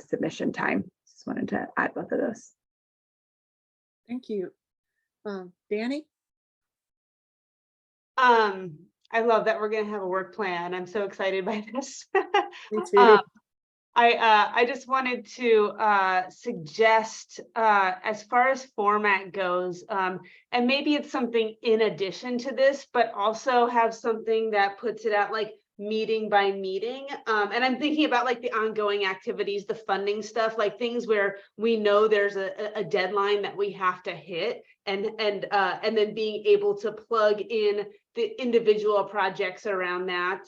[SPEAKER 11] submission time. Just wanted to add both of those.
[SPEAKER 1] Thank you. Danny?
[SPEAKER 4] I love that we're gonna have a work plan. I'm so excited by this.
[SPEAKER 1] Me too.
[SPEAKER 4] I just wanted to suggest as far as format goes, and maybe it's something in addition to this, but also have something that puts it out like meeting by meeting. And I'm thinking about like the ongoing activities, the funding stuff, like things where we know there's a deadline that we have to hit, and then being able to plug in the individual projects around that,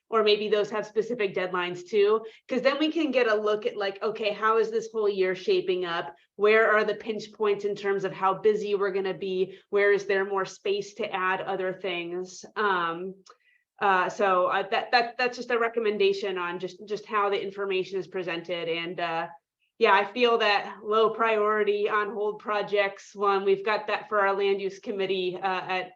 [SPEAKER 4] or maybe those have specific deadlines too, because then we can get a look at like, okay, how is this whole year shaping up? Where are the pinch points in terms of how busy we're going to be? Where is there more space to add other things? That's just a recommendation on just how the information is presented. And yeah, I feel that low priority on hold projects one. We've got that for our land use committee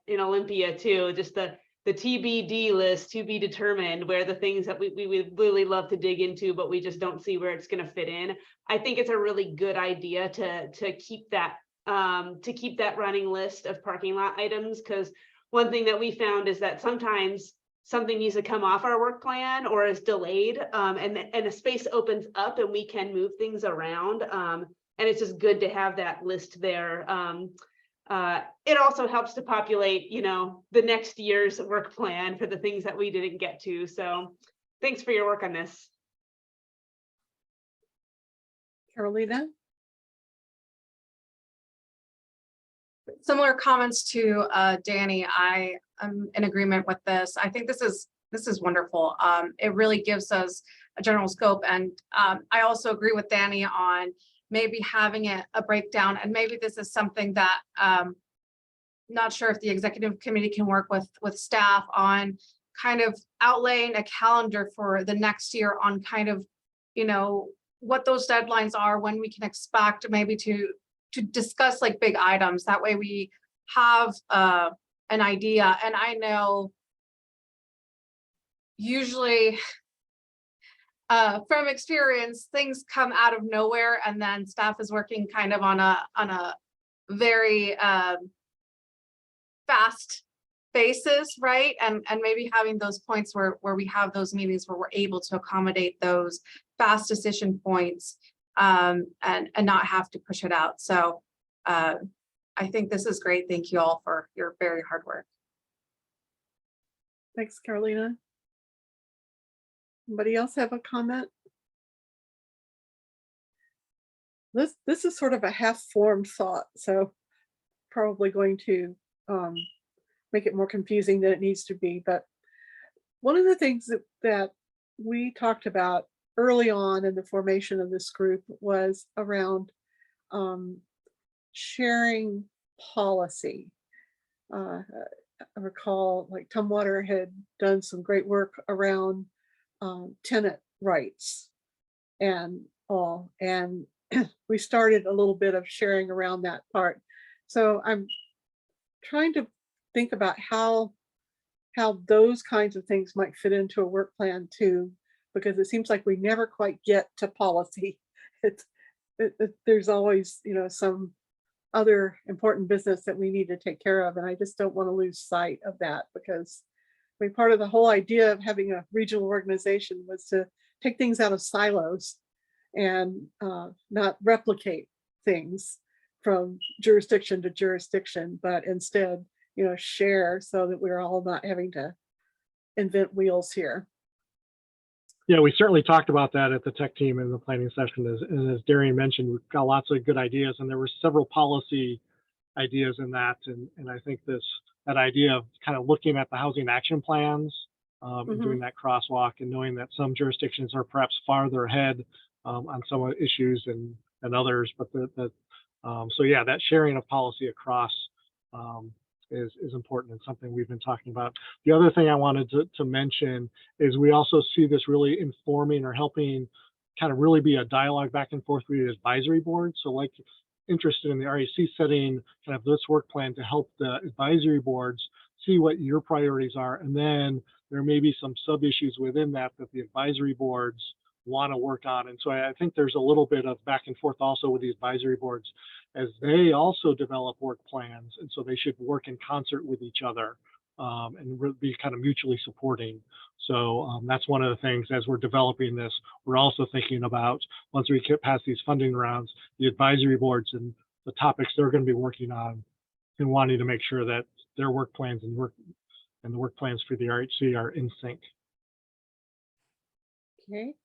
[SPEAKER 4] in Olympia too. Just the TBD list, to be determined, where the things that we would really love to dig into, but we just don't see where it's going to fit in. I think it's a really good idea to keep that running list of parking lot items, because one thing that we found is that sometimes something needs to come off our work plan or is delayed, and a space opens up and we can move things around. And it's just good to have that list there. It also helps to populate, the next year's work plan for the things that we didn't get to. So thanks for your work on this.
[SPEAKER 1] Carolina?
[SPEAKER 5] Similar comments to Danny. I am in agreement with this. I think this is wonderful. It really gives us a general scope, and I also agree with Danny on maybe having a breakdown, and maybe this is something that not sure if the executive committee can work with staff on kind of outlaying a calendar for the next year on kind of, what those deadlines are, when we can expect maybe to discuss like big items. That way we have an idea. And I know usually from experience, things come out of nowhere, and then staff is working kind of on a very fast basis, right? And maybe having those points where we have those meetings where we're able to accommodate those fast decision points, and not have to push it out. So I think this is great. Thank you all for your very hard work.
[SPEAKER 1] Thanks, Carolina. Anybody else have a comment? This is sort of a half-formed thought, so probably going to make it more confusing than it needs to be. But one of the things that we talked about early on in the formation of this group was around sharing policy. I recall like Tumwater had done some great work around tenant rights and all, and we started a little bit of sharing around that part. So I'm trying to think about how those kinds of things might fit into a work plan too, because it seems like we never quite get to policy. There's always, some other important business that we need to take care of, and I just don't want to lose sight of that, because part of the whole idea of having a regional organization was to take things out of silos and not replicate things from jurisdiction to jurisdiction, but instead, share so that we're all not having to invent wheels here.
[SPEAKER 8] Yeah, we certainly talked about that at the tech team in the planning session. And as Darian mentioned, we've got lots of good ideas, and there were several policy ideas in that. And I think that idea of kind of looking at the housing action plans and doing that crosswalk, and knowing that some jurisdictions are perhaps farther ahead on some of the issues than others. But so yeah, that sharing of policy across is important and something we've been talking about. The other thing I wanted to mention is we also see this really informing or helping kind of really be a dialogue back and forth with the advisory board. So like interested in the REC setting kind of this work plan to help the advisory boards see what your priorities are. And then there may be some sub issues within that the advisory boards want to work on. And so I think there's a little bit of back and forth also with the advisory boards as they also develop work plans. And so they should work in concert with each other and be kind of mutually supporting. So that's one of the things as we're developing this, we're also thinking about once we get past these funding rounds, the advisory boards and the topics they're going to be working on and wanting to make sure that their work plans and the work plans for the RHC are in sync.
[SPEAKER 1] Okay.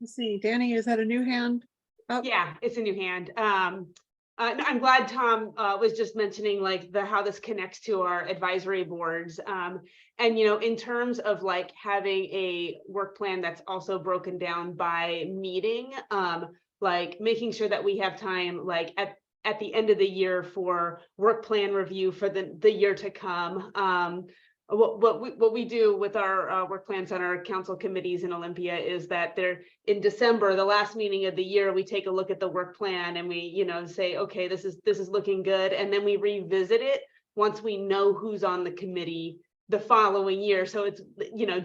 [SPEAKER 1] Let's see, Danny, is that a new hand up?
[SPEAKER 4] Yeah, it's a new hand. I'm glad Tom was just mentioning like how this connects to our advisory boards. And in terms of like having a work plan that's also broken down by meeting, like making sure that we have time like at the end of the year for work plan review for the year to come. What we do with our work plans on our council committees in Olympia is that they're in December, the last meeting of the year, we take a look at the work plan and we, say, okay, this is looking good. And then we revisit it once we know who's on the committee the following year. So it's,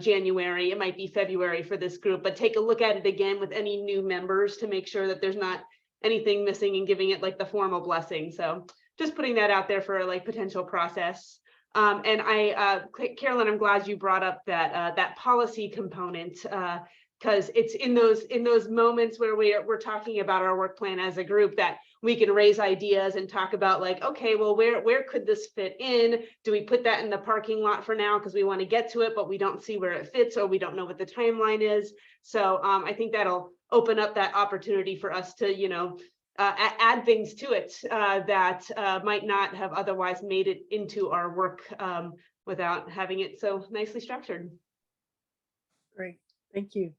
[SPEAKER 4] January, it might be February for this group, but take a look at it again with any new members to make sure that there's not anything missing and giving it like the formal blessing. So just putting that out there for like potential process. And Carolyn, I'm glad you brought up that policy component because it's in those moments where we're talking about our work plan as a group that we can raise ideas and talk about like, okay, well, where could this fit in? Do we put that in the parking lot for now because we want to get to it, but we don't see where it fits or we don't know what the timeline is. So I think that'll open up that opportunity for us to, add things to it that might not have otherwise made it into our work without having it so nicely structured.
[SPEAKER 1] Great, thank you.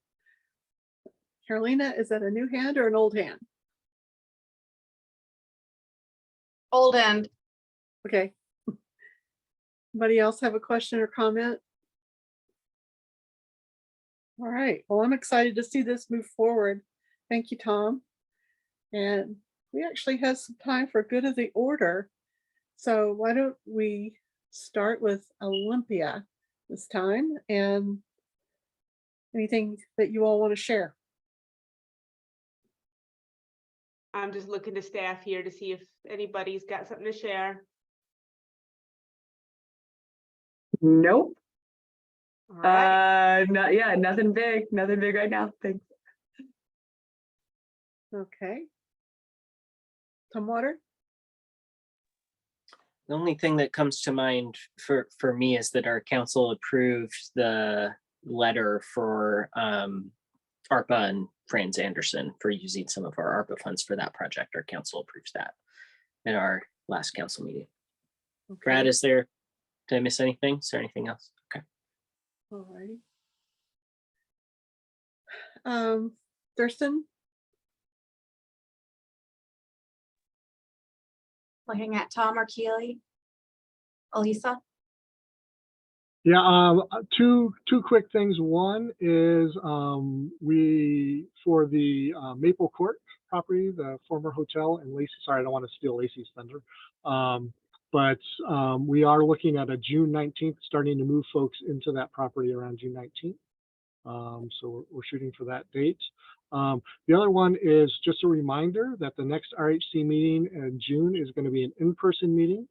[SPEAKER 1] Carolina, is that a new hand or an old hand?
[SPEAKER 5] Old end.
[SPEAKER 1] Okay. Anybody else have a question or comment? All right, well, I'm excited to see this move forward. Thank you, Tom. And we actually have some time for good of the order. So why don't we start with Olympia this time and anything that you all want to share?
[SPEAKER 4] I'm just looking to staff here to see if anybody's got something to share.
[SPEAKER 11] Nope.
[SPEAKER 4] All right.
[SPEAKER 11] Nothing big right now. Thanks.
[SPEAKER 1] Okay. Tumwater?
[SPEAKER 3] The only thing that comes to mind for me is that our council approved the letter for ARPA and Franz Anderson for using some of our ARPA funds for that project. Our council approves that at our last council meeting.
[SPEAKER 1] Okay.
[SPEAKER 3] Brad, did I miss anything? Is there anything else? Okay.
[SPEAKER 1] All righty. Thurston?
[SPEAKER 5] Looking at Tom or Keely. Elisa.
[SPEAKER 8] Yeah, two quick things. One is we, for the Maple Court property, the former hotel, and Lacey, sorry, I don't want to steal Lacey's thunder. But we are looking at a June 19th, starting to move folks into that property around June 19th. So we're shooting for that date. The other one is just a reminder that the next RHC meeting in June is going to be an in-person meeting.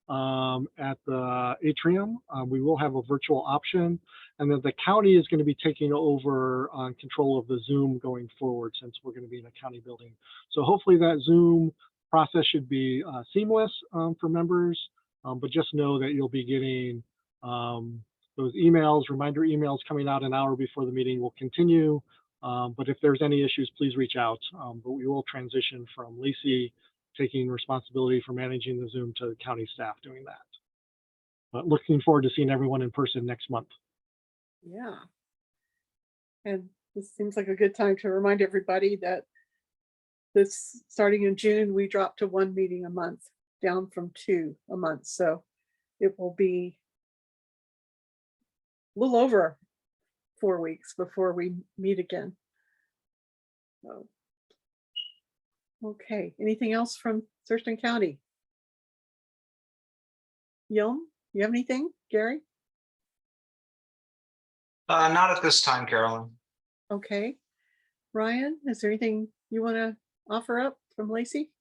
[SPEAKER 8] at the atrium. We will have a virtual option, and then the county is going to be taking over control of the Zoom going forward, since we're going to be in a county building. So hopefully that Zoom process should be seamless for members, but just know that you'll be getting those emails, reminder emails coming out an hour before the meeting will continue. But if there's any issues, please reach out. But we will transition from Lacey taking responsibility for managing the Zoom to county staff doing that. But looking forward to seeing everyone in person next month.
[SPEAKER 1] Yeah. And this seems like a good time to remind everybody that this, starting in June, we dropped to 1 meeting a month, down from 2 a month. So it will be a little over 4 weeks before we meet again. So, okay, anything else from Thurston County? Yilm, you have anything, Gary?
[SPEAKER 6] Not at this time, Carolyn.
[SPEAKER 1] Okay. Ryan, is there anything you want to offer up from Lacey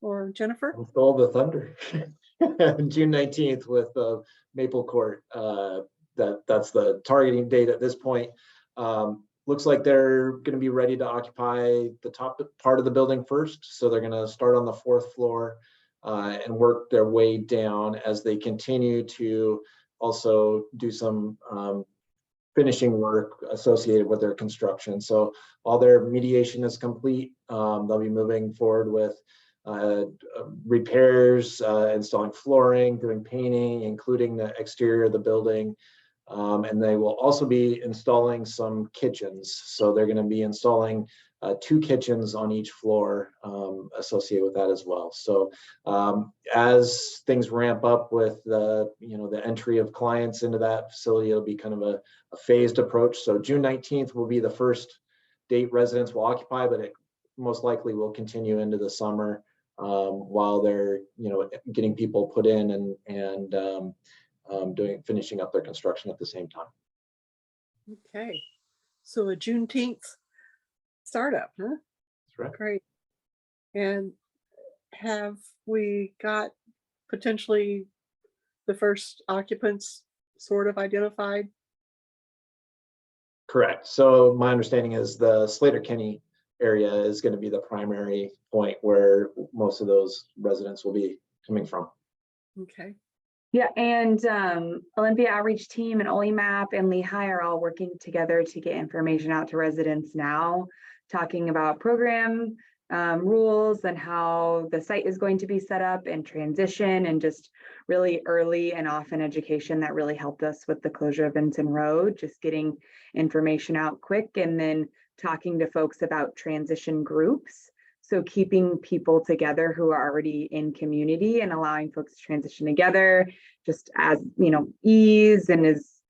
[SPEAKER 1] or Jennifer?
[SPEAKER 2] I'll stole the thunder. June 19th with Maple Court. That's the targeting date at this point. Looks like they're going to be ready to occupy the top part of the building first. So they're going to start on the 4th floor and work their way down as they continue to also do some finishing work associated with their construction. So all their mediation is complete. They'll be moving forward with repairs, installing flooring, doing painting, including the exterior of the building. And they will also be installing some kitchens. So they're going to be installing 2 kitchens on each floor associated with that as well. So as things ramp up with the entry of clients into that facility, it'll be kind of a phased approach. So June 19th will be the first date residents will occupy, but it most likely will continue into the summer while they're getting people put in and finishing up their construction at the same time.
[SPEAKER 1] Okay, so a Juneteenth startup, huh?
[SPEAKER 2] That's right.
[SPEAKER 1] Great. And have we got potentially the first occupants sort of identified?
[SPEAKER 2] Correct. So my understanding is the Slater-Kinney area is going to be the primary point where most of those residents will be coming from.
[SPEAKER 1] Okay.
[SPEAKER 11] Yeah, and Olympia Outreach Team and OliMap and Lehigh are all working together to get information out to residents now, talking about program rules and how the site is going to be set up and transition, and just really early and often education that really helped us with the closure of Vinson Road, just getting information out quick, and then talking to folks about transition groups. So keeping people together who are already in community and allowing folks to transition together, just as ease, and is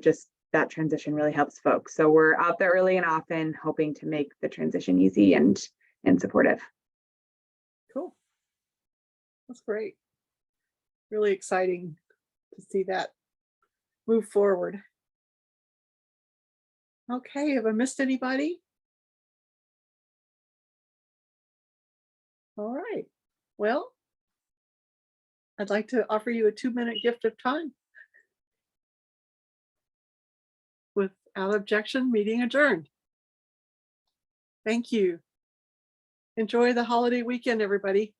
[SPEAKER 11] just that transition really helps folks. So we're out there early and often, hoping to make the transition easy and supportive.
[SPEAKER 1] Cool. That's great. Really exciting to see that move forward. Okay, have I missed anybody? All right. Well, I'd like to offer you a 2-minute gift of time. Without objection, meeting adjourned. Thank you. Enjoy the holiday weekend, everybody.